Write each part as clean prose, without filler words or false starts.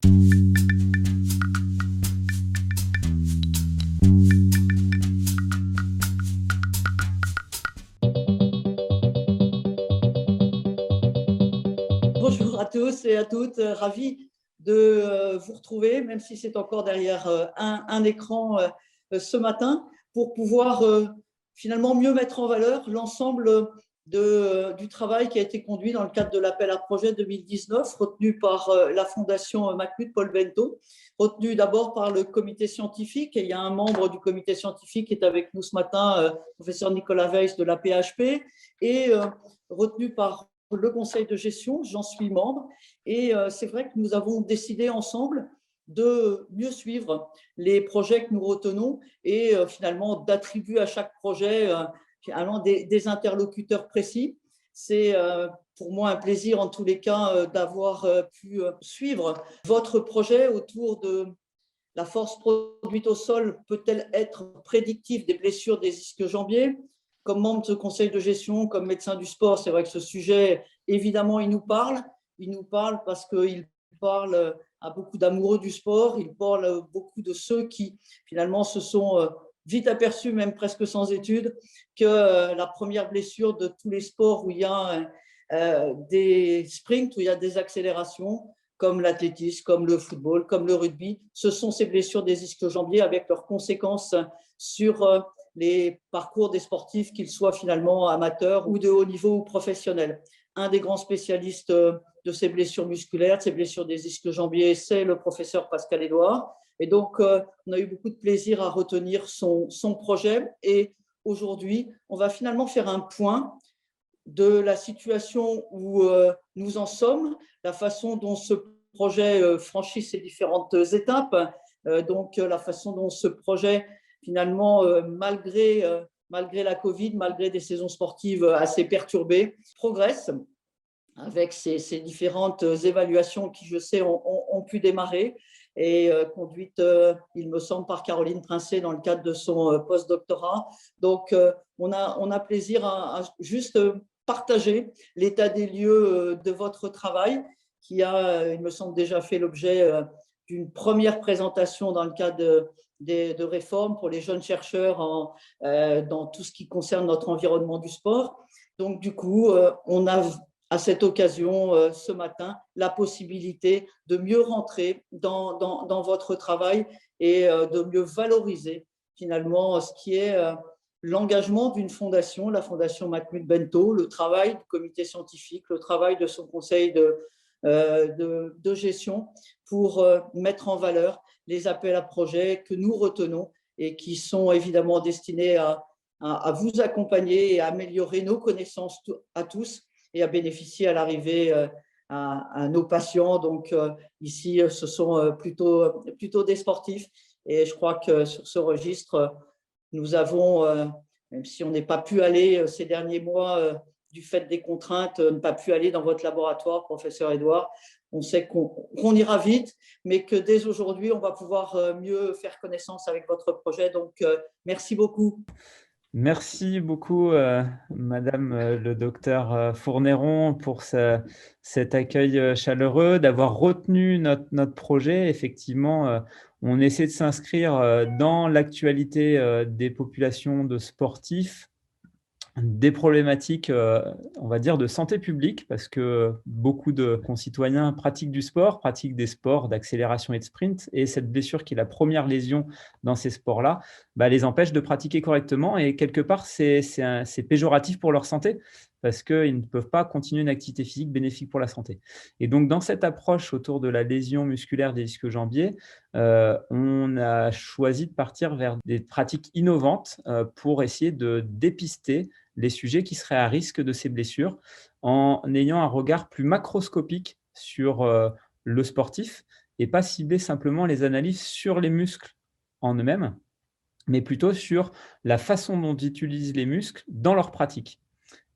Bonjour à tous et à toutes, ravi de vous retrouver, même si c'est encore derrière un écran ce matin, pour pouvoir finalement mieux mettre en valeur l'ensemble du travail qui a été conduit dans le cadre de l'appel à projet 2019, retenu par la Fondation Macmut Paul Bento, retenu d'abord par le comité scientifique, et il y a un membre du comité scientifique qui est avec nous ce matin, professeur Nicolas Weiss de la PHP, et retenu par le conseil de gestion, j'en suis membre, et c'est vrai que nous avons décidé ensemble de mieux suivre les projets que nous retenons et finalement d'attribuer à chaque projet finalement des interlocuteurs précis. C'est pour moi un plaisir en tous les cas d'avoir pu suivre votre projet autour de la force produite au sol peut-elle être prédictive des blessures des ischio-jambiers? Comme membre de ce conseil de gestion, comme médecin du sport, c'est vrai que ce sujet, évidemment, il nous parle. Il nous parle parce qu'il parle à beaucoup d'amoureux du sport. Il parle à beaucoup de ceux qui, finalement, se sont vite aperçus, même presque sans études, que la première blessure de tous les sports où il y a des sprints, où il y a des accélérations, comme l'athlétisme, comme le football, comme le rugby, ce sont ces blessures des ischio-jambiers avec leurs conséquences sur les parcours des sportifs, qu'ils soient finalement amateurs ou de haut niveau ou professionnels. Un des grands spécialistes de ces blessures musculaires, de ces blessures des ischio-jambiers, c'est le professeur Pascal Édouard. Et donc, on a eu beaucoup de plaisir à retenir son projet. Et aujourd'hui, on va finalement faire un point de la situation où nous en sommes, la façon dont ce projet franchit ses différentes étapes, donc la façon dont ce projet, finalement, malgré la Covid, malgré des saisons sportives assez perturbées, progresse avec ces différentes évaluations qui, je sais, ont pu démarrer et conduites, il me semble, par Caroline Princé dans le cadre de son post-doctorat. Donc, on a plaisir à juste partager l'état des lieux de votre travail qui a, il me semble, déjà fait l'objet d'une première présentation dans le cadre de réformes pour les jeunes chercheurs dans tout ce qui concerne notre environnement du sport. Donc, du coup, on a à cette occasion, ce matin, la possibilité de mieux rentrer dans votre travail et de mieux valoriser finalement ce qui est l'engagement d'une fondation, la Fondation Macmut Bento, le travail du comité scientifique, le travail de son conseil de gestion pour mettre en valeur les appels à projets que nous retenons et qui sont évidemment destinés à vous accompagner et à améliorer nos connaissances à tous et à bénéficier à l'arrivée à nos patients. Donc ici, ce sont plutôt des sportifs. Et je crois que sur ce registre, nous avons, même si on n'est pas pu aller ces derniers mois du fait des contraintes, ne pas pu aller dans votre laboratoire, professeur Édouard, on sait qu'on ira vite, mais que dès aujourd'hui, on va pouvoir mieux faire connaissance avec votre projet. Donc, merci beaucoup. Merci beaucoup, Madame le docteur Fournéron, pour cet accueil chaleureux, d'avoir retenu notre projet. Effectivement, on essaie de s'inscrire dans l'actualité des populations de sportifs, des problématiques, on va dire, de santé publique, parce que beaucoup de concitoyens pratiquent du sport, pratiquent des sports d'accélération et de sprint, et cette blessure qui est la première lésion dans ces sports-là, les empêche de pratiquer correctement, et quelque part, c'est péjoratif pour leur santé, parce qu'ils ne peuvent pas continuer une activité physique bénéfique pour la santé. Et donc, dans cette approche autour de la lésion musculaire des ischio-jambiers, on a choisi de partir vers des pratiques innovantes pour essayer de dépister les sujets qui seraient à risque de ces blessures en ayant un regard plus macroscopique sur le sportif et pas cibler simplement les analyses sur les muscles en eux-mêmes, mais plutôt sur la façon dont ils utilisent les muscles dans leur pratique.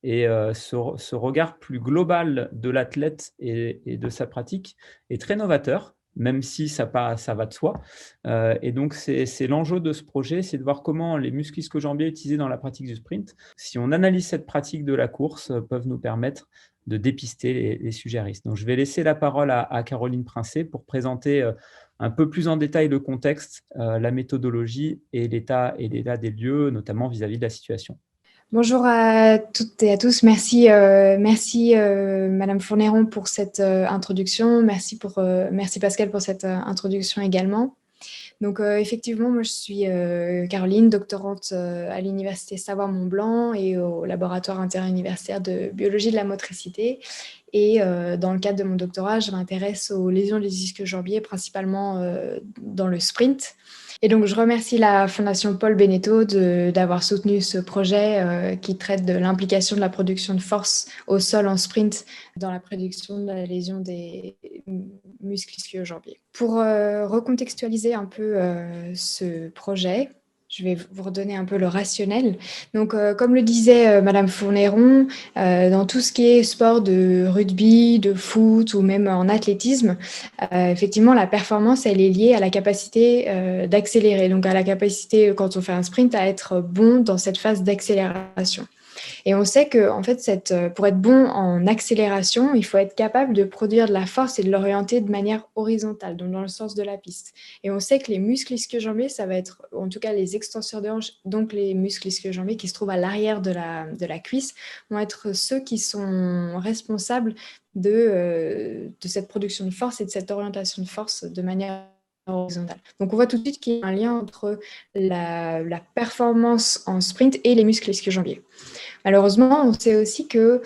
Et ce regard plus global de l'athlète et de sa pratique est très novateur, même si ça va de soi. Et donc, c'est l'enjeu de ce projet, c'est de voir comment les muscles ischio-jambiers utilisés dans la pratique du sprint, si on analyse cette pratique de la course, peuvent nous permettre de dépister les sujets à risque. Donc, je vais laisser la parole à Caroline Princé pour présenter un peu plus en détail le contexte, la méthodologie et l'état des lieux, notamment vis-à-vis de la situation. Bonjour à toutes et à tous. Merci, Madame Fourneron pour cette introduction. Merci Pascal pour cette introduction également. Donc effectivement, moi je suis Caroline, doctorante à l'Université Savoie-Mont-Blanc et au laboratoire interuniversitaire de biologie de la motricité. Et dans le cadre de mon doctorat, je m'intéresse aux lésions des ischio-jambiers, principalement dans le sprint. Et donc, je remercie la Fondation Paul Beneteau d'avoir soutenu ce projet qui traite de l'implication de la production de force au sol en sprint dans la prédiction de la lésion des muscles ischio-jambiers. Pour recontextualiser un peu ce projet, je vais vous redonner un peu le rationnel. Donc, comme le disait Madame Fourneron, dans tout ce qui est sport de rugby, de foot ou même en athlétisme, effectivement, la performance, elle est liée à la capacité d'accélérer. Donc, à la capacité, quand on fait un sprint, à être bon dans cette phase d'accélération. Et on sait que, en fait, pour être bon en accélération, il faut être capable de produire de la force et de l'orienter de manière horizontale, donc dans le sens de la piste. Et on sait que les muscles ischio-jambiers, ça va être, en tout cas les extenseurs de hanche, donc les muscles ischio-jambiers qui se trouvent à l'arrière de la cuisse, vont être ceux qui sont responsables de cette production de force et de cette orientation de force de manière horizontale. Donc on voit tout de suite qu'il y a un lien entre la performance en sprint et les muscles ischio-jambiers. Malheureusement, on sait aussi que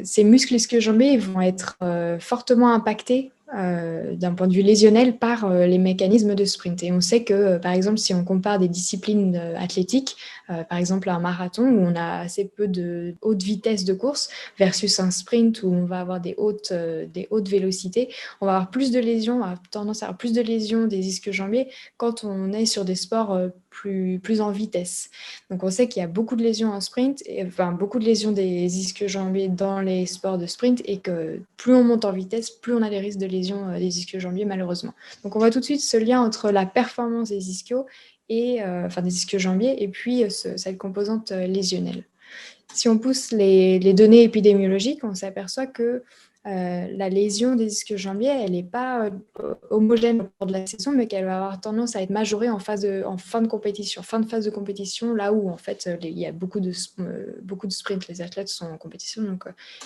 ces muscles ischio-jambiers vont être fortement impactés d'un point de vue lésionnel par les mécanismes de sprint. Et on sait que, par exemple, si on compare des disciplines athlétiques, par exemple un marathon où on a assez peu de haute vitesse de course versus un sprint où on va avoir des hautes vélocités, on va avoir plus de lésions, on a tendance à avoir plus de lésions des ischio-jambiers quand on est sur des sports plus en vitesse. Donc on sait qu'il y a beaucoup de lésions en sprint, beaucoup de lésions des ischio-jambiers dans les sports de sprint, et que plus on monte en vitesse, plus on a des risques de lésions des ischio-jambiers, malheureusement. Donc on voit tout de suite ce lien entre la performance des ischios des ischio-jambiers et puis cette composante lésionnelle. Si on pousse les données épidémiologiques, on s'aperçoit que la lésion des ischio-jambiers, elle n'est pas homogène au cours de la saison, mais qu'elle va avoir tendance à être majorée en fin de compétition, fin de phase de compétition, là où en fait il y a beaucoup de sprints. Les athlètes sont en compétition, donc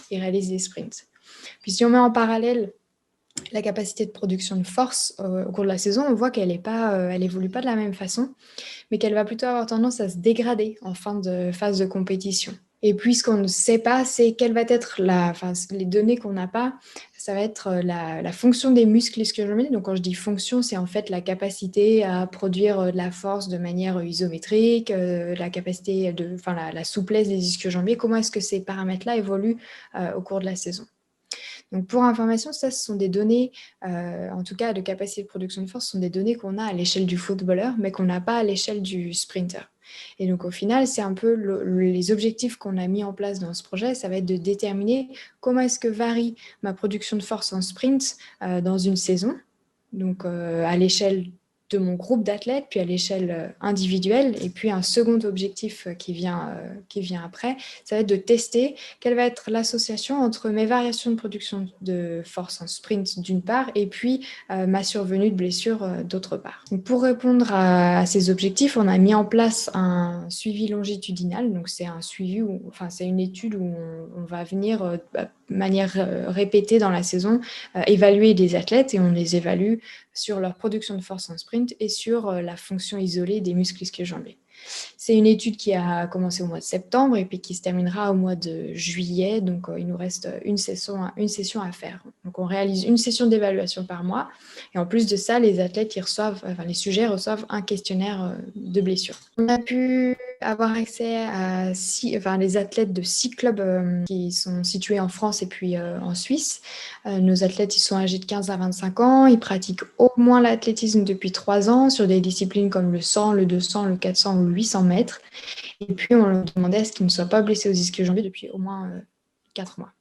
ils réalisent des sprints. Puis si on met en parallèle la capacité de production de force au cours de la saison, on voit qu'elle évolue pas de la même façon, mais qu'elle va plutôt avoir tendance à se dégrader en fin de phase de compétition. Et puis, ce qu'on ne sait pas, c'est quelle va être les données qu'on n'a pas, ça va être la fonction des muscles ischio-jambiers. Donc, quand je dis fonction, c'est en fait la capacité à produire de la force de manière isométrique, la capacité la souplesse des ischio-jambiers. Comment est-ce que ces paramètres-là évoluent au cours de la saison? Donc, pour information, ça, ce sont des données, en tout cas de capacité de production de force, ce sont des données qu'on a à l'échelle du footballeur, mais qu'on n'a pas à l'échelle du sprinter. Et donc, au final, c'est un peu les objectifs qu'on a mis en place dans ce projet, ça va être de déterminer comment est-ce que varie ma production de force en sprint dans une saison, donc à l'échelle de mon groupe d'athlètes, puis à l'échelle individuelle, et puis un second objectif qui vient après, ça va être de tester quelle va être l'association entre mes variations de production de force en sprint d'une part, et puis ma survenue de blessure d'autre part. Donc, pour répondre à ces objectifs, on a mis en place un suivi longitudinal, donc c'est un suivi, c'est une étude où on va venir de manière répétée dans la saison évaluer des athlètes, et on les évalue sur leur production de force en sprint et sur la fonction isolée des muscles ischio-jambiers. C'est une étude qui a commencé au mois de septembre et puis qui se terminera au mois de juillet. Donc, il nous reste une session à faire. Donc, on réalise une session d'évaluation par mois. Et en plus de ça, les sujets reçoivent un questionnaire de blessure. On a pu avoir accès à les athlètes de 6 clubs qui sont situés en France et puis en Suisse. Nos athlètes, ils sont âgés de 15 à 25 ans. Ils pratiquent au moins l'athlétisme depuis 3 ans sur des disciplines comme le 100, le 200, le 400 ou le 800 mètres. Et puis, on leur demandait à ce qu'ils ne soient pas blessés aux ischio-jambiers depuis au moins 4 mois.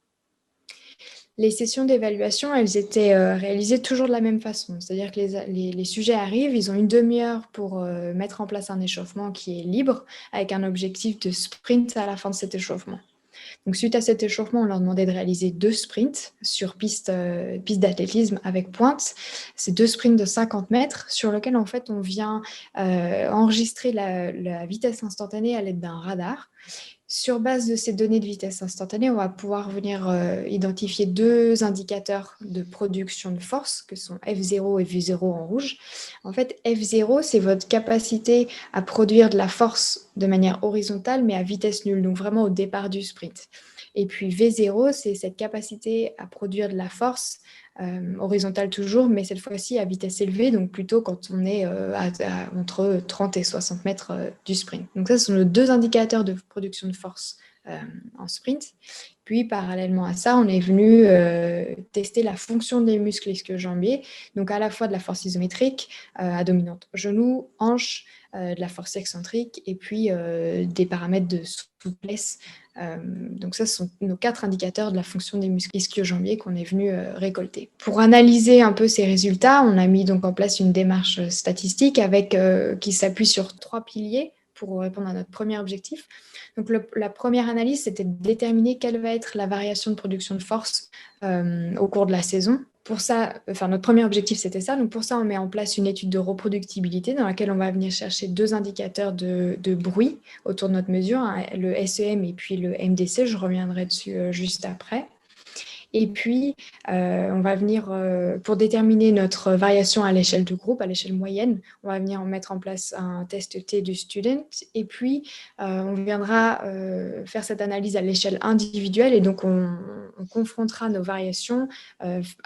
Les sessions d'évaluation, elles étaient réalisées toujours de la même façon. C'est-à-dire que les sujets arrivent, ils ont une demi-heure pour mettre en place un échauffement qui est libre, avec un objectif de sprint à la fin de cet échauffement. Donc, suite à cet échauffement, on leur demandait de réaliser 2 sprints sur piste d'athlétisme avec pointe. C'est 2 sprints de 50 mètres sur lesquels, en fait, on vient enregistrer la vitesse instantanée à l'aide d'un radar. Sur base de ces données de vitesse instantanée, on va pouvoir venir identifier 2 indicateurs de production de force, que sont F0 et V0 en rouge. En fait, F0, c'est votre capacité à produire de la force de manière horizontale, mais à vitesse nulle, donc vraiment au départ du sprint. Et puis V0, c'est cette capacité à produire de la force horizontale toujours, mais cette fois-ci à vitesse élevée, donc plutôt quand on est entre 30 et 60 mètres du sprint. Donc ça, ce sont nos 2 indicateurs de production de force en sprint. Puis, parallèlement à ça, on est venu tester la fonction des muscles ischio-jambiers, donc à la fois de la force isométrique à dominante genou, hanche, de la force excentrique, et puis des paramètres de souplesse. Donc ça, ce sont nos 4 indicateurs de la fonction des muscles ischio-jambiers qu'on est venu récolter. Pour analyser un peu ces résultats, on a mis donc en place une démarche statistique qui s'appuie sur 3 piliers pour répondre à notre premier objectif. Donc la première analyse, c'était de déterminer quelle va être la variation de production de force au cours de la saison. Pour ça, notre premier objectif, c'était ça. Donc pour ça, on met en place une étude de reproductibilité dans laquelle on va venir chercher 2 indicateurs de bruit autour de notre mesure, hein, le SEM et puis le MDC. Je reviendrai dessus juste après. Et puis, on va venir, pour déterminer notre variation à l'échelle de groupe, à l'échelle moyenne, on va venir mettre en place un test T du student. Et puis, on viendra faire cette analyse à l'échelle individuelle. Et donc, on confrontera nos variations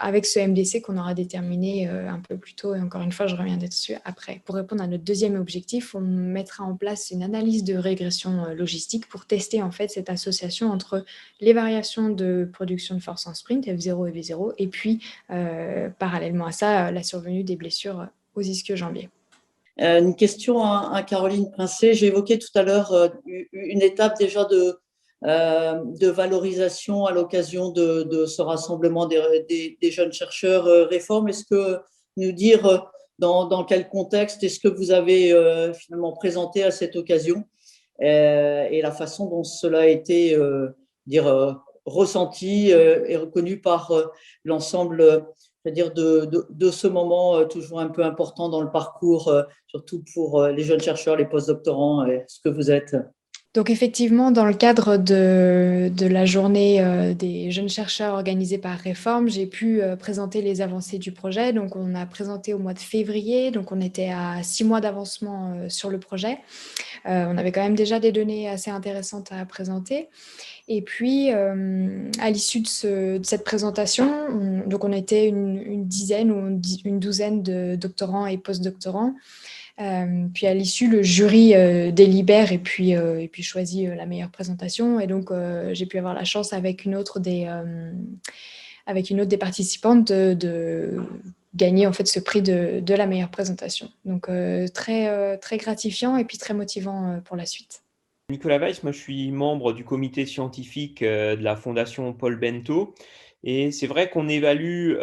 avec ce MDC qu'on aura déterminé un peu plus tôt. Et encore une fois, je reviendrai dessus après. Pour répondre à notre deuxième objectif, on mettra en place une analyse de régression logistique pour tester en fait cette association entre les variations de production de force en sprint, F0 et V0, et puis parallèlement à ça, la survenue des blessures aux ischio-jambiers. Une question à Caroline Princé. J'ai évoqué tout à l'heure une étape déjà de valorisation à l'occasion de ce rassemblement des jeunes chercheurs réforme. Est-ce que nous dire dans quel contexte est-ce que vous avez finalement présenté à cette occasion et la façon dont cela a été ressenti et reconnu par l'ensemble c'est-à-dire de ce moment toujours un peu important dans le parcours, surtout pour les jeunes chercheurs, les postdoctorants, ce que vous êtes. Donc effectivement, dans le cadre de la journée des jeunes chercheurs organisée par Réforme, j'ai pu présenter les avancées du projet. Donc on a présenté au mois de février, donc on était à 6 mois d'avancement sur le projet. On avait quand même déjà des données assez intéressantes à présenter. Et puis, à l'issue de cette présentation, on était une dizaine ou une douzaine de doctorants et postdoctorants. Puis à l'issue, le jury délibère et puis choisit la meilleure présentation. Et donc, j'ai pu avoir la chance avec une autre des participantes de gagner en fait ce prix de la meilleure présentation. Donc, très gratifiant et puis très motivant pour la suite. Nicolas Weiss, moi je suis membre du comité scientifique de la Fondation Paul Bento. Et c'est vrai qu'on évalue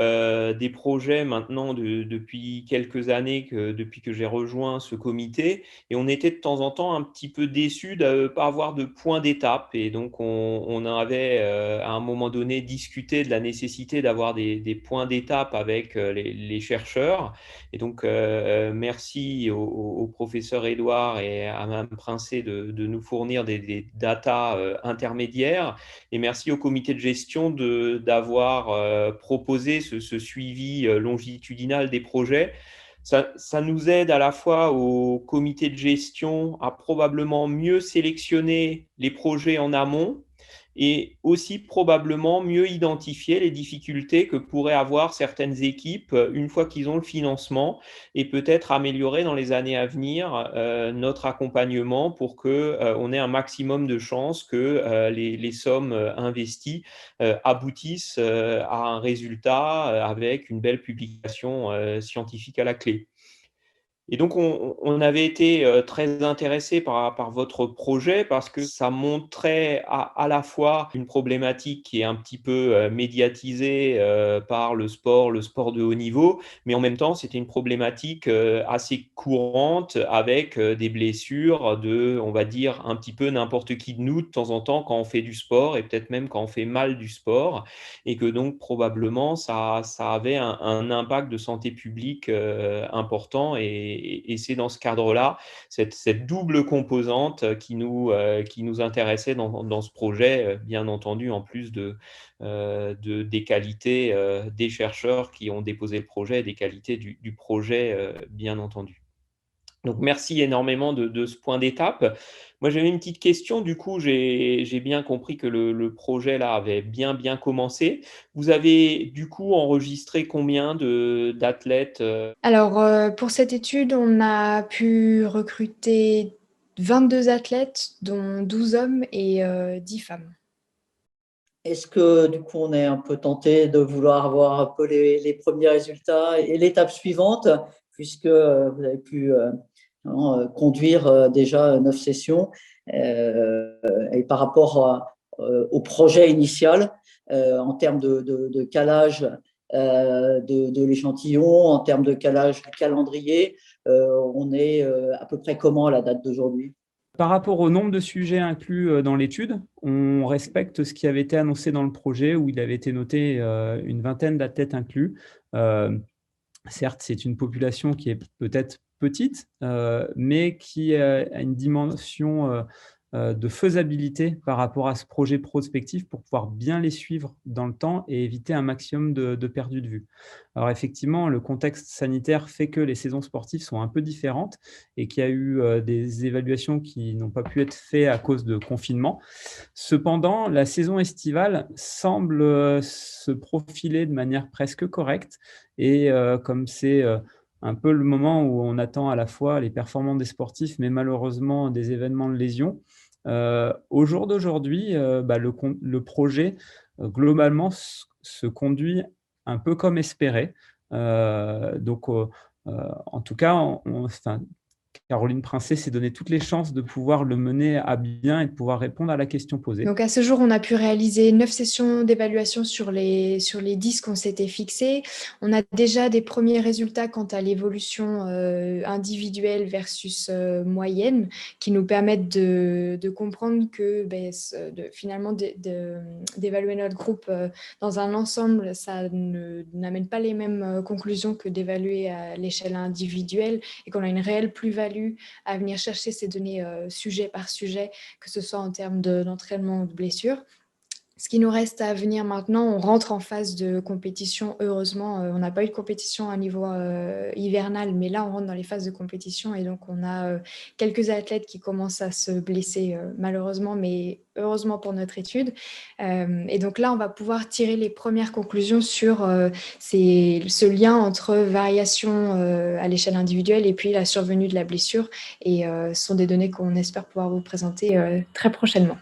des projets maintenant depuis quelques années, depuis que j'ai rejoint ce comité, et on était de temps en temps un petit peu déçus de ne pas avoir de point d'étape. Et donc on avait à un moment donné discuté de la nécessité d'avoir des points d'étape avec les chercheurs. Et donc merci au professeur Édouard et à Mme Princé de nous fournir des datas intermédiaires. Et merci au comité de gestion d'avoir proposé ce suivi longitudinal des projets. Ça nous aide à la fois au comité de gestion à probablement mieux sélectionner les projets en amont et aussi probablement mieux identifier les difficultés que pourraient avoir certaines équipes une fois qu'ils ont le financement et peut-être améliorer dans les années à venir notre accompagnement pour qu'on ait un maximum de chances que les sommes investies aboutissent à un résultat avec une belle publication scientifique à la clé. Et donc, on avait été très intéressé par votre projet parce que ça montrait à la fois une problématique qui est un petit peu médiatisée par le sport de haut niveau, mais en même temps, c'était une problématique assez courante avec des blessures de, on va dire, un petit peu n'importe qui de nous de temps en temps quand on fait du sport et peut-être même quand on fait mal du sport, et que donc probablement ça avait un impact de santé publique important, et c'est dans ce cadre-là, cette double composante qui nous intéressait dans ce projet, bien entendu, en plus des qualités des chercheurs qui ont déposé le projet et des qualités du projet, bien entendu. Donc, merci énormément de ce point d'étape. Moi, j'avais une petite question. Du coup, j'ai bien compris que le projet là avait bien commencé. Vous avez du coup enregistré combien d'athlètes Alors, pour cette étude, on a pu recruter 22 athlètes, dont 12 hommes et 10 femmes. Est-ce que du coup, on est un peu tenté de vouloir avoir un peu les premiers résultats et l'étape suivante, puisque vous avez pu conduire déjà 9 sessions et par rapport au projet initial, en termes de calage de l'échantillon, en termes de calage du calendrier, on est à peu près comment à la date d'aujourd'hui? Par rapport au nombre de sujets inclus dans l'étude, on respecte ce qui avait été annoncé dans le projet où il avait été noté une vingtaine d'athlètes inclus. Certes, c'est une population qui est peut-être petite, mais qui a une dimension de faisabilité par rapport à ce projet prospectif pour pouvoir bien les suivre dans le temps et éviter un maximum de perdus de vue. Alors effectivement, le contexte sanitaire fait que les saisons sportives sont un peu différentes et qu'il y a eu des évaluations qui n'ont pas pu être faites à cause de confinement. Cependant, la saison estivale semble se profiler de manière presque correcte et comme c'est un peu le moment où on attend à la fois les performances des sportifs, mais malheureusement des événements de lésion, au jour d'aujourd'hui, le projet globalement se conduit un peu comme espéré. En tout cas, Caroline Princet s'est donné toutes les chances de pouvoir le mener à bien et de pouvoir répondre à la question posée. Donc à ce jour, on a pu réaliser 9 sessions d'évaluation sur les 10 qu'on s'était fixés. On a déjà des premiers résultats quant à l'évolution individuelle versus moyenne qui nous permettent de comprendre que finalement d'évaluer notre groupe dans un ensemble, ça n'amène pas les mêmes conclusions que d'évaluer à l'échelle individuelle et qu'on a une réelle plus-value à venir chercher ces données sujet par sujet, que ce soit en termes d'entraînement ou de blessure. Ce qui nous reste à venir maintenant, on rentre en phase de compétition, heureusement. On n'a pas eu de compétition à niveau hivernal, mais là, on rentre dans les phases de compétition et donc on a quelques athlètes qui commencent à se blesser, malheureusement, mais heureusement pour notre étude. Et donc là, on va pouvoir tirer les premières conclusions sur ce lien entre variation à l'échelle individuelle et puis la survenue de la blessure. Et ce sont des données qu'on espère pouvoir vous présenter très prochainement.